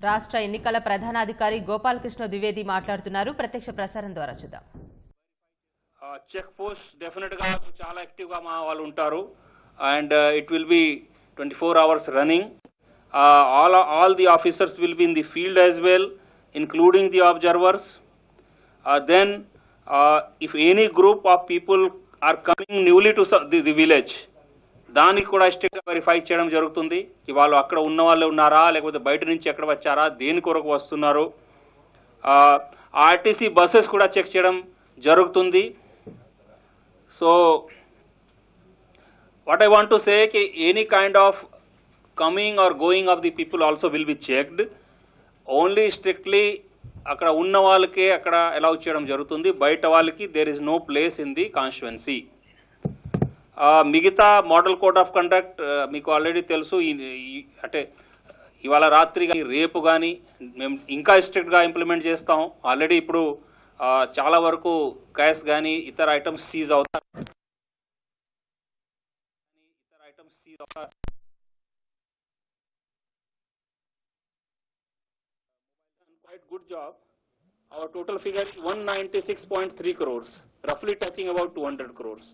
రాష్ట్ర ఎన్నికల ప్రధానాధికారి గోపాలకృష్ణ ద్వివేది మాట్లాడుతున్నారు. ప్రత్యక్ష ప్రసారం ద్వారా చూద్దాం. చెక్ పోస్ట్ డెఫినెట్ గా చాలా యాక్టివ్ గా మా వాళ్ళు ఉంటారు and it will be 24 hours running. all the officers will be in the field as well, including the observers. Then if any group of people are coming newly to the village, దానికి కూడా strict గా verify చేయడం జరుగుతుంది. వాళ్ళు అక్కడ ఉన్న వాళ్ళు ఉన్నారా లేకపోతే బయట నుంచి ఎక్కడ వచ్చారా, దేని కొరకు వస్తున్నారు. ఆర్టీసీ బస్సెస్ కూడా చెక్ చేయడం జరుగుతుంది. So what I want to say ki any kind of coming or going of the people also will be checked. Only strictly అక్కడ ఉన్న వాళ్ళకే అక్కడ అలౌ చేయడం జరుగుతుంది. బయట వాళ్ళకి there is no place in the constituency. మిగతా మోడల్ కోడ్ ఆఫ్ కండక్ట్ మీకు ఆల్రెడీ తెలుసు. అంటే ఇవాళ రాత్రి కానీ రేపు కానీ మేము ఇంకా స్ట్రిక్ట్గా ఇంప్లిమెంట్ చేస్తాం. ఆల్రెడీ ఇప్పుడు చాలా వరకు క్యాష్ కానీ ఇతర ఐటమ్స్ సీజ్ అవుతాయి. Quite good job. Our total figure is 196.3 crores, roughly touching about 200 crores,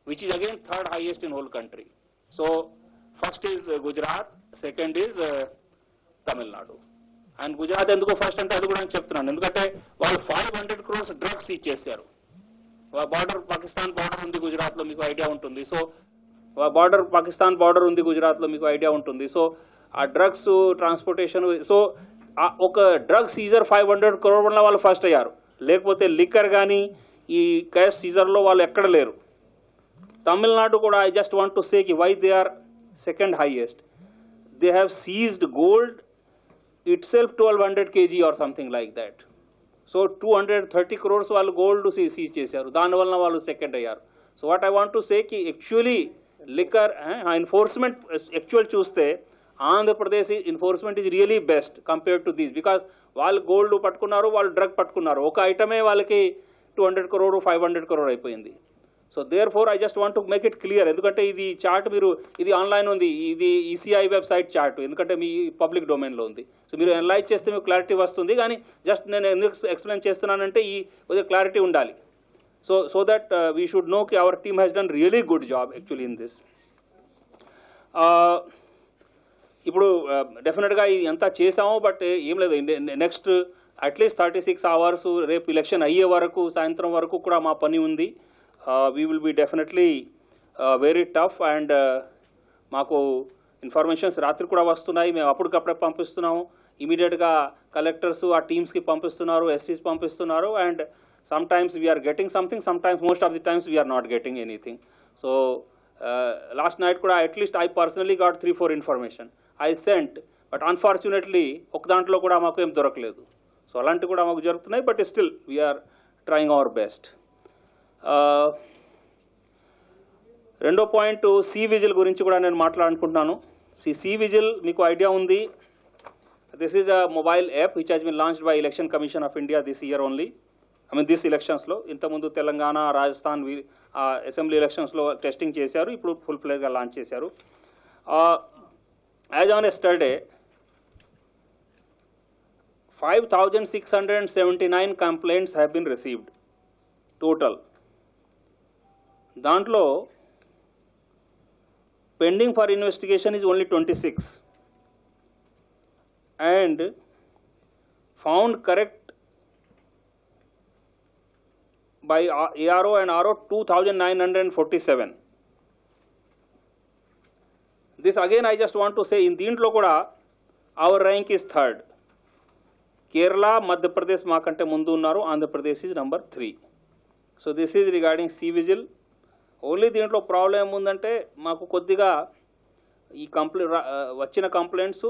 which is again third highest in whole country. So first is Gujarat, second is Tamil Nadu. And Gujarat ఎందుకు first అంటే అది కూడా నేను చెప్తున్నాను, ఎందుకంటే వాళ్ళు 500 crores drugs ఇచ్చేసారు. Border Pakistan border ఉంది గుజరాత్ లో, మీకు ఐడియా ఉంటుంది. సో బార్డర్ పాకిస్తాన్ బార్డర్ ఉంది గుజరాత్ లో, మీకు ఐడియా ఉంటుంది. సో ఆ డ్రగ్స్ ట్రాన్స్పోర్టేషన్, సో ఒక డ్రగ్ సీజర్ 500 crore వల్ల వాళ్ళు ఫస్ట్ అయ్యారు. లేకపోతే లిక్కర్ కానీ ఈ క్యాష్ సీజర్లో వాళ్ళు ఎక్కడ లేరు. తమిళనాడు కూడా I just want to say కి why they are second highest. They have seized gold itself 1200 kg or something like that. So 230 crores వాళ్ళు గోల్డ్ సీజ్ చేశారు, దానివల్ల వాళ్ళు సెకండ్ అయ్యారు. So what I want to say కి actually liquor enforcement actual చూస్తే Andhra Pradesh enforcement is really best compared to this, because వాళ్ళు gold పట్టుకున్నారు, వాళ్ళు డ్రగ్ పట్టుకున్నారు. ఒక ఐటమే వాళ్ళకి 200 crore 500 crore అయిపోయింది. So therefore I just want to make it clear. ఎందుకంటే ఇది చార్ట్ మీరు ఇది ఆన్లైన్ ఉంది, ఇది ఈసీఐ వెబ్సైట్ చార్ట్, ఎందుకంటే మీ పబ్లిక్ డొమైన్లో ఉంది. సో మీరు అనలైజ్ చేస్తే మీకు క్లారిటీ వస్తుంది. కానీ జస్ట్ నేను ఎందుకు ఎక్స్ప్లెయిన్ చేస్తున్నానంటే ఈ కొద్దిగా క్లారిటీ ఉండాలి. So that we should know కి our team has done really good job actually in this. ఇప్పుడు డెఫినెట్గా ఇది ఎంత చేసామో, బట్ ఏం లేదు, నెక్స్ట్ అట్లీస్ట్ 36 hours రేపు ఎలక్షన్ అయ్యే వరకు సాయంత్రం వరకు కూడా మా పని ఉంది. We will be definitely very tough and మాకు ఇన్ఫర్మేషన్స్ రాత్రి కూడా వస్తున్నాయి, మేము అప్పటికప్పుడే పంపిస్తున్నాము. ఇమీడియట్గా కలెక్టర్స్ ఆ టీమ్స్కి పంపిస్తున్నారు, ఎస్పీస్ పంపిస్తున్నారు. And sometimes we are getting something, sometimes most of the times we are not getting anything. So last night కూడా at least I personally got 3-4 information I sent, but unfortunately ఒక దాంట్లో కూడా మాకు ఏం దొరకలేదు. సో అలాంటివి కూడా మాకు జరుగుతున్నాయి, but still we are trying our best. రెండో పాయింట్ సి విజిల్ గురించి కూడా నేను మాట్లాడుకుంటున్నాను. సి విజిల్ మీకు ఐడియా ఉంది, this is a mobile app which has been launched by Election Commission of India this year only. This ఎలక్షన్స్లో. ఇంతకుముందు తెలంగాణ, రాజస్థాన్ అసెంబ్లీ ఎలక్షన్స్లో టెస్టింగ్ చేశారు, ఇప్పుడు ఫుల్ ఫ్లెజ్గా లాంచ్ చేశారు. As on yesterday 5,679 complaints have been received total. దాంట్లో pending for investigation is only 26 and found correct by ARO and RO 2,947. This again I just want to say, in దీంట్లో కూడా our rank is third. Kerala, Madhya Pradesh మాకంటే ముందు ఉన్నారు, Andhra Pradesh is number 3. So this is regarding C Vigil. Only దీంట్లో problem ఏముందంటే మాకు కొద్దిగా ఈ వచ్చిన కంప్లైంట్స్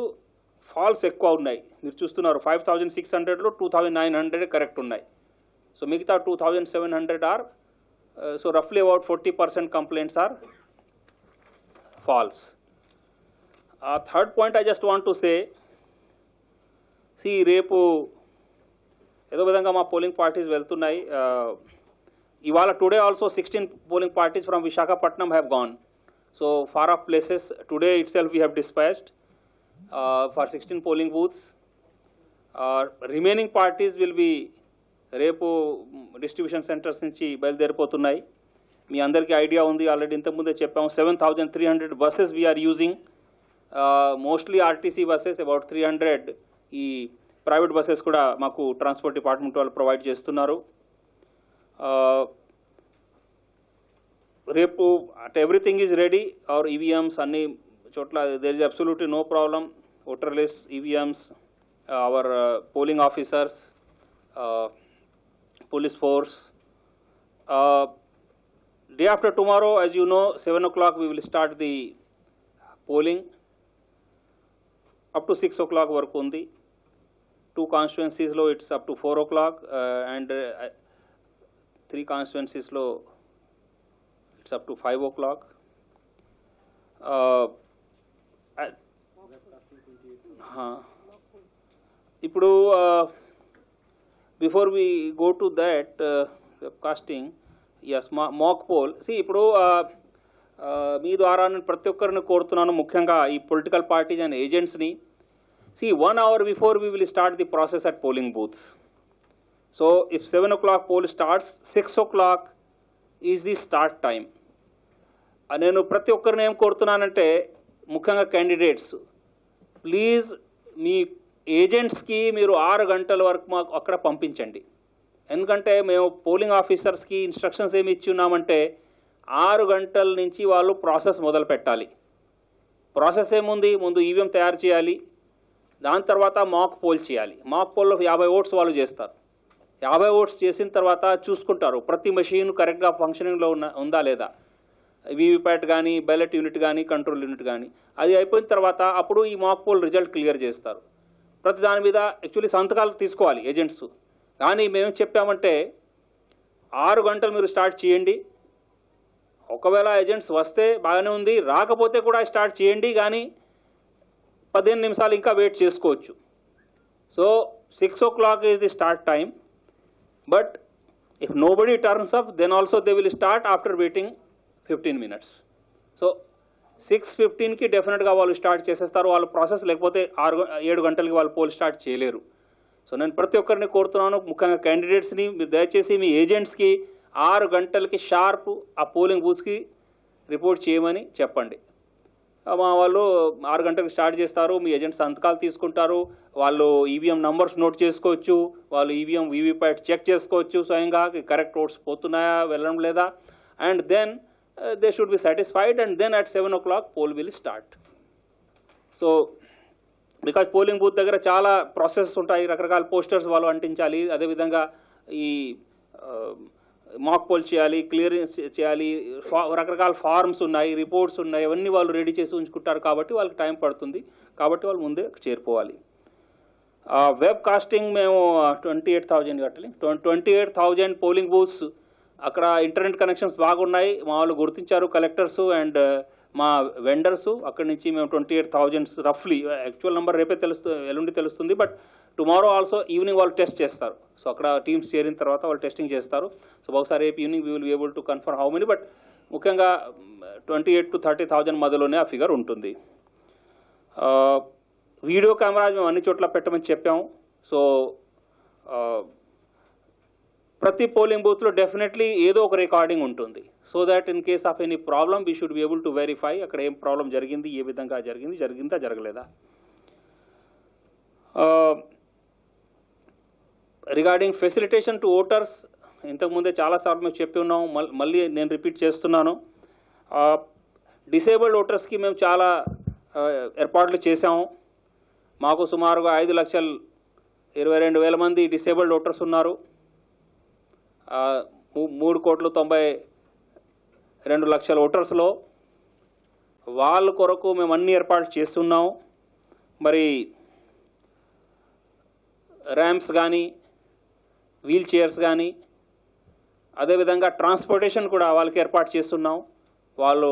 ఫాల్స్ ఎక్కువ ఉన్నాయి. మీరు చూస్తున్నారు 5,600లో 2,900 కరెక్ట్ ఉన్నాయి. So మిగతా 2,700 are, so roughly about 40% complaints are false. Third point I just want to say, see రేపు ఏదో విధంగా మా పోలింగ్ పార్టీస్ వెళ్తున్నాయి. ఇవాళ today also 16 polling parties from Visakhapatnam have gone. So far off places today itself we have dispatched for 16 polling booths. Remaining parties will be రేపు distribution centres నుంచి బయలుదేరిపోతున్నాయి. మీ అందరికీ idea ఉంది, ఆల్రెడీ ఇంతకుముందే చెప్పాము. 7,300 buses we're using, mostly RTC buses, about 300 ఈ private buses కూడా మాకు transport department వాళ్ళు ప్రొవైడ్ చేస్తున్నారు. రేపు at everything is ready. Our EVMs అన్ని చోట్ల there is absolutely no problem. Voter list, EVMs, our polling officers, police force. Day after tomorrow, as you know, 7 o'clock we will start the polling. Up to 6 o'clock work undi. 2 constituencies lo it's up to 4 o'clock, and 3 constituencies lo it's up to 5 o'clock. ఇప్పుడు before we go to that webcasting, yes, mock poll. See, ఇప్పుడు మీ ద్వారా నేను ప్రతి ఒక్కరిని కోరుతున్నాను, ముఖ్యంగా ఈ political parties and ఏజెంట్స్ని. See, 1 hour before we will start the process at polling booths. So, if 7 o'clock poll starts, 6 o'clock is the start time. నేను ప్రతి ఒక్కరిని ఏం కోరుతున్నానంటే, ముఖ్యంగా క్యాండిడేట్స్, ప్లీజ్ మీ ఏజెంట్స్కి మీరు 6 గంటల వరకు మాకు అక్కడ పంపించండి. ఎందుకంటే మేము పోలింగ్ ఆఫీసర్స్కి ఇన్స్ట్రక్షన్స్ ఏమి ఇచ్చి ఉన్నామంటే 6 గంటల నుంచి వాళ్ళు ప్రాసెస్ మొదలు పెట్టాలి. ప్రాసెస్ ఏముంది, ముందు ఈవీఎం తయారు చేయాలి, దాని తర్వాత మాక్ పోల్ చేయాలి. మాక్ పోల్లో 50 ఓట్స్ వాళ్ళు చేస్తారు. 50 ఓట్స్ చేసిన తర్వాత చూసుకుంటారు ప్రతి మెషిన్ కరెక్ట్గా ఫంక్షనింగ్లో ఉందా లేదా, వీవీప్యాట్ కానీ, బ్యాలెట్ యూనిట్ కానీ, కంట్రోల్ యూనిట్ కానీ. అది అయిపోయిన తర్వాత అప్పుడు ఈ మాక్ పోల్ రిజల్ట్ క్లియర్ చేస్తారు. ప్రతి దాని మీద యాక్చువల్లీ సంతకాలు తీసుకోవాలి ఏజెంట్స్. కానీ మేము చెప్పామంటే 6 గంటలు మీరు స్టార్ట్ చేయండి. ఒకవేళ ఏజెంట్స్ వస్తే బాగానే ఉంది, రాకపోతే కూడా స్టార్ట్ చేయండి, కానీ 15 నిమిషాలు ఇంకా వెయిట్ చేసుకోవచ్చు. So 6 o'clock is the start time, but if nobody turns up, then also they will start after waiting 15 minutes. So 6:15కి డెఫినెట్గా వాళ్ళు స్టార్ట్ చేసేస్తారు వాళ్ళ ప్రాసెస్, లేకపోతే 7 గంటలకి వాళ్ళు పోల్ స్టార్ట్ చేయలేరు. సో నేను ప్రతి ఒక్కరిని కోరుతున్నాను, ముఖ్యంగా క్యాండిడేట్స్ని, మీరు దయచేసి మీ ఏజెంట్స్కి 6 గంటలకి షార్ప్ ఆ పోలింగ్ బూత్స్కి రిపోర్ట్ చేయమని చెప్పండి. మా వాళ్ళు 6 గంటలకు స్టార్ట్ చేస్తారు, మీ ఏజెంట్స్ సంతకాలు తీసుకుంటారు, వాళ్ళు ఈవీఎం నంబర్స్ నోట్ చేసుకోవచ్చు, వాళ్ళు ఈవీఎం వీవీప్యాట్ చెక్ చేసుకోవచ్చు స్వయంగా, కరెక్ట్ ఓట్స్ పోతున్నాయా వెళ్ళడం లేదా, and then they should be satisfied, and then at 7 o'clock poll will start. So because polling booth దగ్గర చాలా ప్రాసెస్ ఉంటాయి, రకరకాల పోస్టర్స్ వాళ్ళు అంటించాలి, అదేవిధంగా ఈ మాక్ పోల్ చేయాలి, క్లియరెన్స్ చేయాలి, రకరకాల ఫార్మ్స్ ఉన్నాయి, రిపోర్ట్స్ ఉన్నాయి, అవన్నీ వాళ్ళు రెడీ చేసి ఉంచుకుంటారు. కాబట్టి వాళ్ళకి టైం పడుతుంది, కాబట్టి వాళ్ళు ముందే చేరిపోవాలి. వెబ్ కాస్టింగ్ మేము 28,000 కట్టాలి. 28,000 పోలింగ్ బూత్స్, అక్కడ ఇంటర్నెట్ కనెక్షన్స్ బాగున్నాయి, మా వాళ్ళు గుర్తించారు కలెక్టర్స్ అండ్ మా వెండర్స్. అక్కడి నుంచి మేము 28,000 రఫ్లీ, యాక్చువల్ నెంబర్ రేపే ఎల్లుండి తెలుస్తుంది, బట్ టుమారో ఆల్సో ఈవినింగ్ వాళ్ళు టెస్ట్ చేస్తారు. సో అక్కడ టీమ్స్ చేరిన తర్వాత వాళ్ళు టెస్టింగ్ చేస్తారు. సో బహుశా రేపు evening we will be able to confirm how many, but ముఖ్యంగా 28,000 to 30,000 మధ్యలోనే ఆ ఫిగర్ ఉంటుంది. వీడియో కెమెరాస్ మేము అన్ని చోట్ల పెట్టమని చెప్పాము. సో ప్రతి పోలింగ్ బూత్లో డెఫినెట్లీ ఏదో ఒక రికార్డింగ్ ఉంటుంది, so that in case of any problem we should be able to verify అక్కడ ఏం ప్రాబ్లం జరిగింది, ఏ విధంగా జరిగిందా జరగలేదా. రిగార్డింగ్ ఫెసిలిటేషన్ టు ఓటర్స్, ఇంతకుముందే చాలాసార్లు మేము చెప్పి ఉన్నాం, మళ్ళీ నేను రిపీట్ చేస్తున్నాను. డిసేబుల్డ్ ఓటర్స్కి మేము చాలా ఏర్పాట్లు చేశాము. మాకు సుమారుగా 5,22,000 మంది డిసేబుల్డ్ ఓటర్స్ ఉన్నారు. 3,92,00,000 ఓటర్స్లో వాళ్ళ కొరకు మేము అన్ని ఏర్పాట్లు చేస్తున్నాం. మరి ర్యాంప్స్ కానీ, వీల్ చైర్స్ కానీ, అదేవిధంగా ట్రాన్స్పోర్టేషన్ కూడా వాళ్ళకి ఏర్పాటు చేస్తున్నాం. వాళ్ళు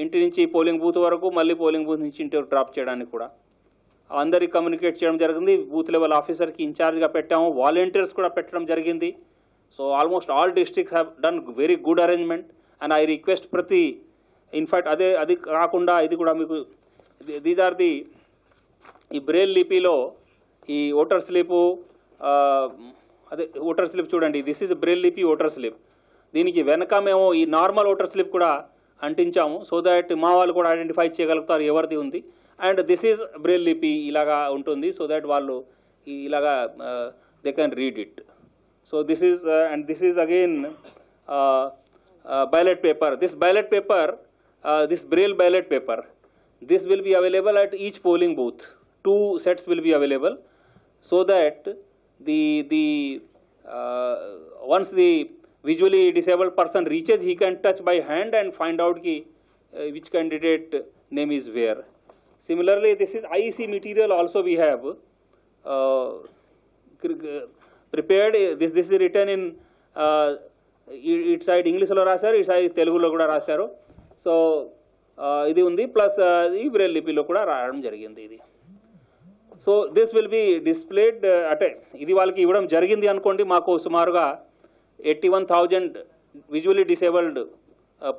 ఇంటి నుంచి పోలింగ్ బూత్ వరకు, మళ్ళీ పోలింగ్ బూత్ నుంచి ఇంటి డ్రాప్ చేయడానికి కూడా అందరికి కమ్యూనికేట్ చేయడం జరిగింది. బూత్ లెవెల్ ఆఫీసర్కి ఇన్ఛార్జ్గా పెట్టాము, వాలంటీర్స్ కూడా పెట్టడం జరిగింది. So almost all districts have done very good arrangement, and I request ప్రతి, ఇన్ఫ్యాక్ట్ అది కాకుండా ఇది కూడా మీకు, దీస్ ఆర్ ది, ఈ బ్రెయిల్ లిపిలో ఈ ఓటర్ స్లిప్ అదే ఓటర్ స్లిప్ చూడండి, దిస్ ఈజ్ బ్రెయిల్ లిపి ఓటర్ స్లిప్. దీనికి వెనక మేము ఈ నార్మల్ ఓటర్ స్లిప్ కూడా అంటించాము, సో దట్ మా వాళ్ళు కూడా ఐడెంటిఫై చేయగలుగుతారు ఎవరిది ఉంది. అండ్ దిస్ ఈజ్ బ్రెయిల్ లిపి ఇలాగా ఉంటుంది, సో దట్ వాళ్ళు ఇలాగా they can read it. So this is and this is again ballot paper. This ballot paper, this braille ballot paper, this will be available at each polling booth. 2 sets will be available, so that once the visually disabled person reaches, he can touch by hand and find out which candidate name is where. Similarly, this is IEC material also we have prepared. This is written in it side ఇంగ్లీష్లో రాశారు, ఇటు side తెలుగులో కూడా రాశారు. So ఇది ఉంది, plus ఈ Braille లిపిలో కూడా రాయడం జరిగింది ఇది. So this will be displayed, అంటే ఇది వాళ్ళకి ఇవ్వడం జరిగింది అనుకోండి. మాకు సుమారుగా 81,000 విజువల్లీ డిసేబుల్డ్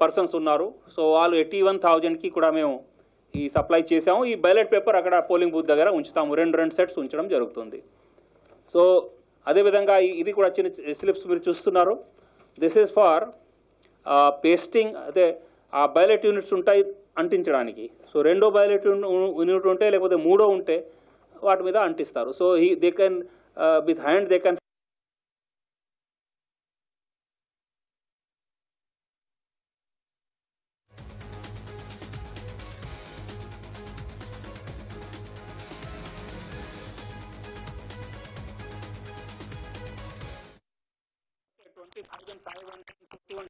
పర్సన్స్ ఉన్నారు. సో వాళ్ళు 81,000కి కూడా మేము ఈ సప్లై చేసాము. ఈ బ్యాలెట్ పేపర్ అక్కడ పోలింగ్ బూత్ దగ్గర ఉంచుతాము, 2 సెట్స్ ఉంచడం జరుగుతుంది. సో అదేవిధంగా ఇది కూడా చిన్న స్లిప్స్ మీరు చూస్తున్నారు. దిస్ ఈజ్ ఫార్ పేస్టింగ్, అదే ఆ బ్యాలెట్ యూనిట్స్ ఉంటాయి అంటించడానికి. సో 2వ బ్యాలెట్ యూనిట్ ఉంటే లేకపోతే 3వ ఉంటే వాటి మీద అంటిస్తారు. So they can with hand they can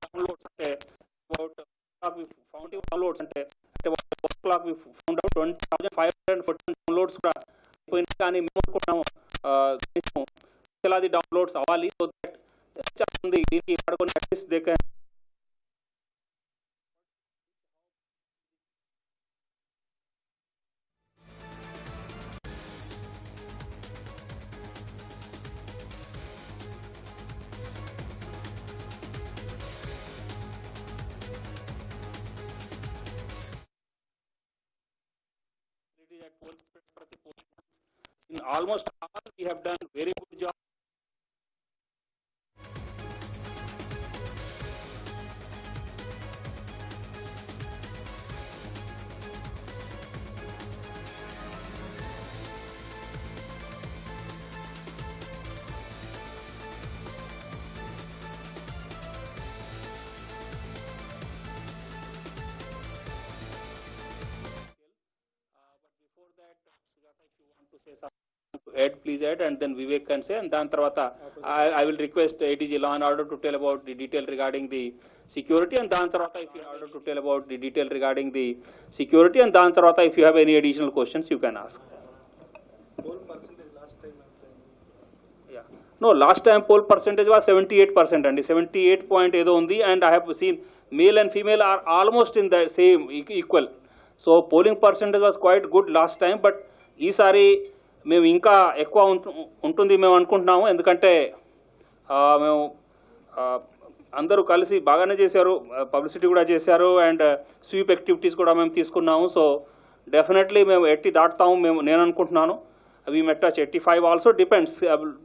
downloads అంటే about we found downloads అంటే o'clock we found out 20,514 downloads కూడా అయిపోయింది. కానీ మేము అనుకున్నాము కనీసం డౌన్లోడ్స్ అవ్వాలి, సో దట్ ఉంది దీనికి వాడుకొని at least they can in almost all we have done very good job. Add, please add, and then Vivek can say, and then Tarvata, I will request ADG Law and Order to tell about the detail regarding the security, and then Tarvata, if you order to tell about the detail regarding the security, and then Tarvata, if you have any additional questions, you can ask. Poll percentage last time. Yeah. No, last time poll percentage was 78%, and 78 point edo undi, and I have seen male and female are almost in the same equal. So polling percentage was quite good last time, but ఈసారి మేము ఇంకా ఎక్కువ ఉంటుంది మేము అనుకుంటున్నాము. ఎందుకంటే మేము అందరూ కలిసి బాగానే చేశారు, పబ్లిసిటీ కూడా చేశారు, అండ్ స్వీప్ యాక్టివిటీస్ కూడా మేము తీసుకున్నాము. సో డెఫినెట్లీ మేము 80 దాటుతాము నేను అనుకుంటున్నాను. We met touch 85 also, depends,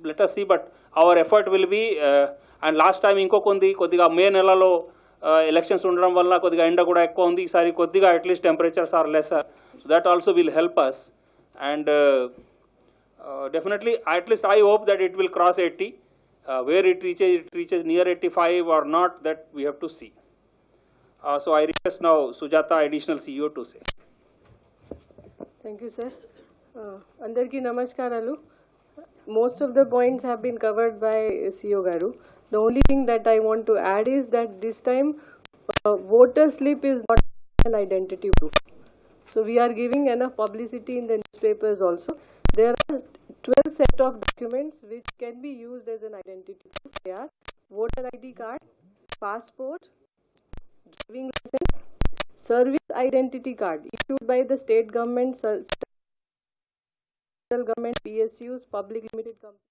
let us see, but our effort will be. And last time కొద్దిగా మే నెలలో ఎలక్షన్స్ ఉండడం వల్ల కొద్దిగా ఎండ కూడా ఎక్కువ ఉంది. ఈసారి కొద్దిగా at least temperatures are lesser, so that also will help us. And definitely, at least I hope that it will cross 80. Where it reaches near 85 or not, that we have to see. So I request now Sujata, additional CEO, to say. Thank you, sir. Andarki namaskaralu. Most of the points have been covered by CEO Garu. The only thing that I want to add is that this time voter slip is not an identity proof. So we are giving enough publicity in the newspapers also. There are 12 set of documents which can be used as an identity proof. They are voter ID card, passport, driving license, service identity card issued by the state government, central government, PSUs, public limited companies.